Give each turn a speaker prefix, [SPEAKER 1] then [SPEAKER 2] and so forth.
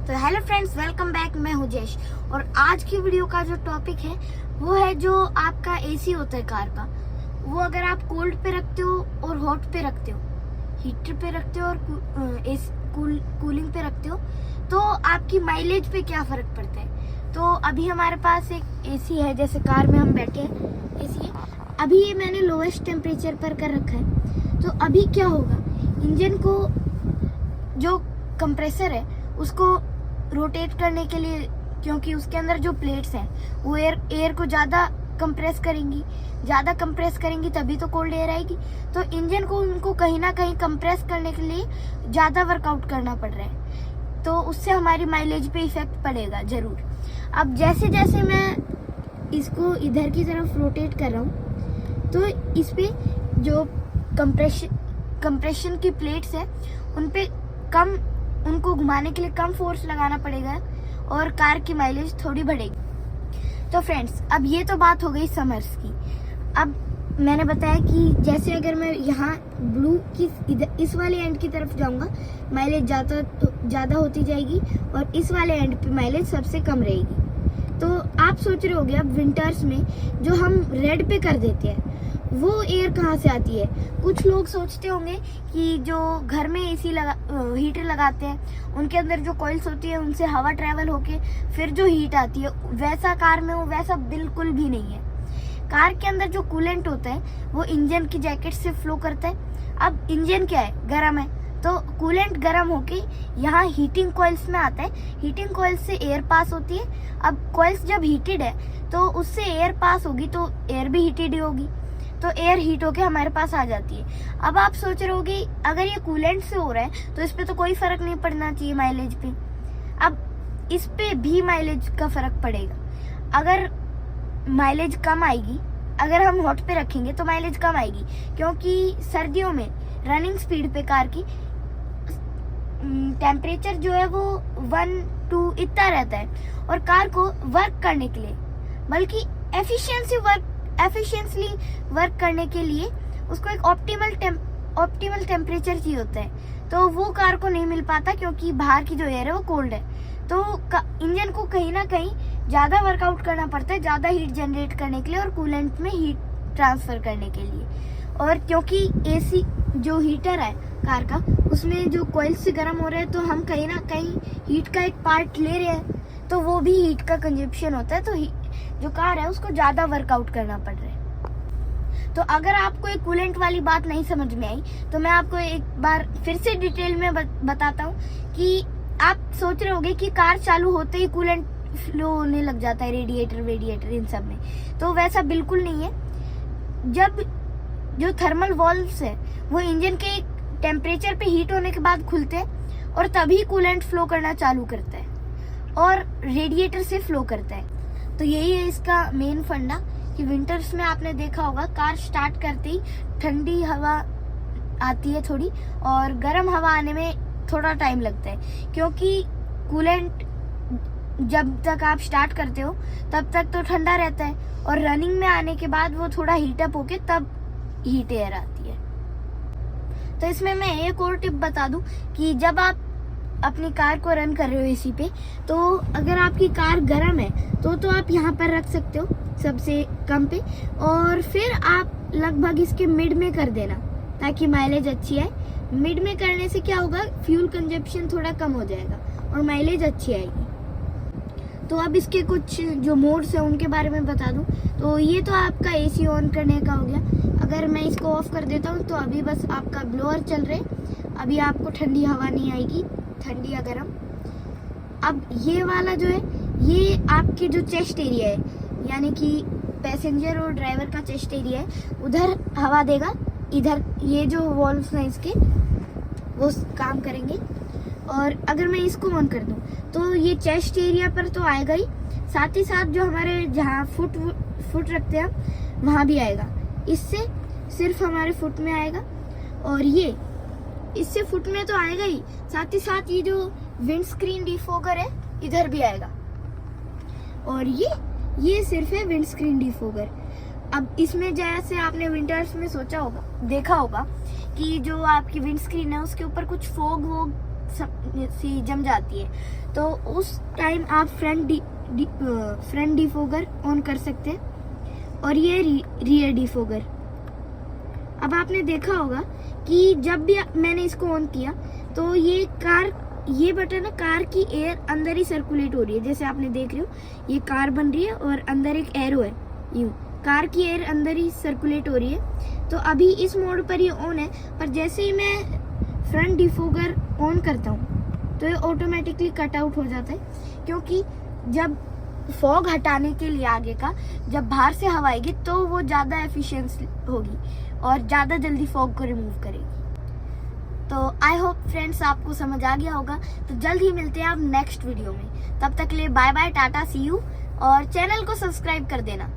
[SPEAKER 1] तो hello friends, welcome back. मैं हूं जयेश और आज की वीडियो का जो टॉपिक है वो है जो आपका एसी होता है कार का, वो अगर आप कोल्ड पे रखते हो और हॉट पे रखते हो, हीटर पे रखते हो और कूलिंग पे रखते हो, तो आपकी माइलेज पे क्या फर्क पड़ता है। तो अभी हमारे पास एक एसी है, जैसे कार में हम बैठे हैं एसी है, अभी ये मैंने लोवेस्ट टेम्परेचर पर कर रखा है। तो अभी क्या होगा, इंजन को जो कंप्रेसर है उसको रोटेट करने के लिए, क्योंकि उसके अंदर जो प्लेट्स हैं वो एयर को ज़्यादा कंप्रेस करेंगी तभी तो कोल्ड एयर आएगी। तो इंजन को उनको कहीं ना कहीं कंप्रेस करने के लिए ज़्यादा वर्कआउट करना पड़ रहा है, तो उससे हमारी माइलेज पे इफेक्ट पड़ेगा ज़रूर। अब जैसे जैसे मैं इसको इधर की तरफ रोटेट कर रहा हूँ तो इस पे जो कंप्रेशन की प्लेट्स है उन पे उनको घुमाने के लिए कम फोर्स लगाना पड़ेगा और कार की माइलेज थोड़ी बढ़ेगी। तो फ्रेंड्स, अब ये तो बात हो गई समर्स की। अब मैंने बताया कि जैसे अगर मैं यहाँ ब्लू की इस वाले एंड की तरफ जाऊंगा, माइलेज ज़्यादा होती जाएगी और इस वाले एंड पे माइलेज सबसे कम रहेगी। तो आप सोच रहे होंगे अब विंटर्स में जो हम रेड पे कर देते हैं वो एयर कहाँ से आती है। कुछ लोग सोचते होंगे कि जो घर में हीटर लगाते हैं उनके अंदर जो कॉइल्स होती है उनसे हवा ट्रेवल होके फिर जो हीट आती है, वैसा कार में हो, वैसा बिल्कुल भी नहीं है। कार के अंदर जो कूलेंट होता है वो इंजन की जैकेट से फ्लो करता है। अब इंजन क्या है, गर्म है, तो कूलेंट गर्म होके यहाँ हीटिंग कॉइल्स में आता है। हीटिंग कॉइल्स से एयर पास होती है। अब कॉइल्स जब हीटेड है तो उससे एयर पास होगी तो एयर भी हीटेड ही होगी, तो एयर हीट होके हमारे पास आ जाती है। अब आप सोच रहे होगे अगर ये कूलेंट से हो रहा है तो इस पे तो कोई फर्क नहीं पड़ना चाहिए माइलेज पे। अब इस पे भी माइलेज का फर्क पड़ेगा। अगर माइलेज कम आएगी, अगर हम हॉट पे रखेंगे तो माइलेज कम आएगी, क्योंकि सर्दियों में रनिंग स्पीड पे कार की टेम्परेचर जो है वो 1-2 इतना रहता है और कार को वर्क करने के लिए, बल्कि एफिशिएंटली वर्क करने के लिए उसको एक ऑप्टिमल टेम्परेचर चाहिए होता है। तो वो कार को नहीं मिल पाता क्योंकि बाहर की जो एयर है वो कोल्ड है। तो इंजन को कहीं ना कहीं ज़्यादा वर्कआउट करना पड़ता है, ज़्यादा हीट जनरेट करने के लिए और कूलेंट में हीट ट्रांसफ़र करने के लिए। और क्योंकि एसी जो हीटर है कार का, उसमें जो कॉइल से गर्म हो रहा है, तो हम कहीं ना कहीं हीट का एक पार्ट ले रहे हैं, तो वो भी हीट का कंजप्शन होता है। तो जो कार है उसको ज़्यादा वर्कआउट करना पड़ रहा है। तो अगर आपको एक कूलेंट वाली बात नहीं समझ में आई तो मैं आपको एक बार फिर से डिटेल में बताता हूँ कि आप सोच रहे होंगे कि कार चालू होते ही कूलेंट फ्लो होने लग जाता है रेडिएटर इन सब में, तो वैसा बिल्कुल नहीं है। जब जो थर्मल वॉल्व्स है वो इंजन के टेम्परेचर पे हीट होने के बाद खुलते हैं और तभी कूलेंट फ्लो करना चालू करता है और रेडिएटर से फ्लो करता है। तो यही है इसका मेन फंडा कि विंटर्स में आपने देखा होगा कार स्टार्ट करते ही ठंडी हवा आती है थोड़ी, और गर्म हवा आने में थोड़ा टाइम लगता है, क्योंकि कूलेंट जब तक आप स्टार्ट करते हो तब तक तो ठंडा रहता है और रनिंग में आने के बाद वो थोड़ा हीटअप होके तब हीट एयर आती है। तो इसमें मैं एक और टिप बता दूं कि जब आप अपनी कार को रन कर रहे हो एसी पे, तो अगर आपकी कार गर्म है तो आप यहाँ पर रख सकते हो सबसे कम पे, और फिर आप लगभग इसके मिड में कर देना ताकि माइलेज अच्छी आए। मिड में करने से क्या होगा, फ्यूल कंजप्शन थोड़ा कम हो जाएगा और माइलेज अच्छी आएगी। तो अब इसके कुछ जो मोड्स है उनके बारे में बता दूं। तो ये तो आपका एसी ऑन करने का हो गया। अगर मैं इसको ऑफ कर देता हूँ तो अभी बस आपका ब्लोअर चल रहे, अभी आपको ठंडी हवा नहीं आएगी, ठंडी या गर्म। अब ये वाला जो है ये आपके जो चेस्ट एरिया है, यानी कि पैसेंजर और ड्राइवर का चेस्ट एरिया है, उधर हवा देगा। इधर ये जो वॉल्व्स हैं इसके वो काम करेंगे। और अगर मैं इसको ऑन कर दूं तो ये चेस्ट एरिया पर तो आएगा ही, साथ ही साथ जो हमारे जहाँ फुट रखते हैं वहाँ भी आएगा। इससे सिर्फ हमारे फुट में आएगा और ये इससे फुट में तो आएगा ही, साथ ही साथ ये जो विंड स्क्रीन डिफोगर है इधर भी आएगा। और ये सिर्फ है विंड स्क्रीन डिफोगर। अब इसमें जैसे आपने विंटर्स में देखा होगा कि जो आपकी विंड स्क्रीन है उसके ऊपर कुछ सी जम जाती है। तो उस टाइम आप फ्रंट डिफोगर ऑन कर सकते हैं और ये रियर डिफोगर। अब आपने देखा होगा कि जब भी मैंने इसको ऑन किया तो ये बटन है, कार की एयर अंदर ही सर्कुलेट हो रही है। जैसे आपने देख रहे हो ये कार बन रही है और अंदर एक एरो है, यूं कार की एयर अंदर ही सर्कुलेट हो रही है। तो अभी इस मोड पर ये ऑन है, पर जैसे ही मैं फ्रंट डिफोगर ऑन करता हूँ तो ये ऑटोमेटिकली कट आउट हो जाता है, क्योंकि जब फॉग हटाने के लिए आगे का जब बाहर से हवा आएगी तो वो ज़्यादा एफिशिएंसी होगी और ज़्यादा जल्दी फॉग को रिमूव करेगी। तो आई होप फ्रेंड्स आपको समझ आ गया होगा। तो जल्द ही मिलते हैं आप नेक्स्ट वीडियो में। तब तक के लिए बाय बाय, टाटा, सी यू, और चैनल को सब्सक्राइब कर देना।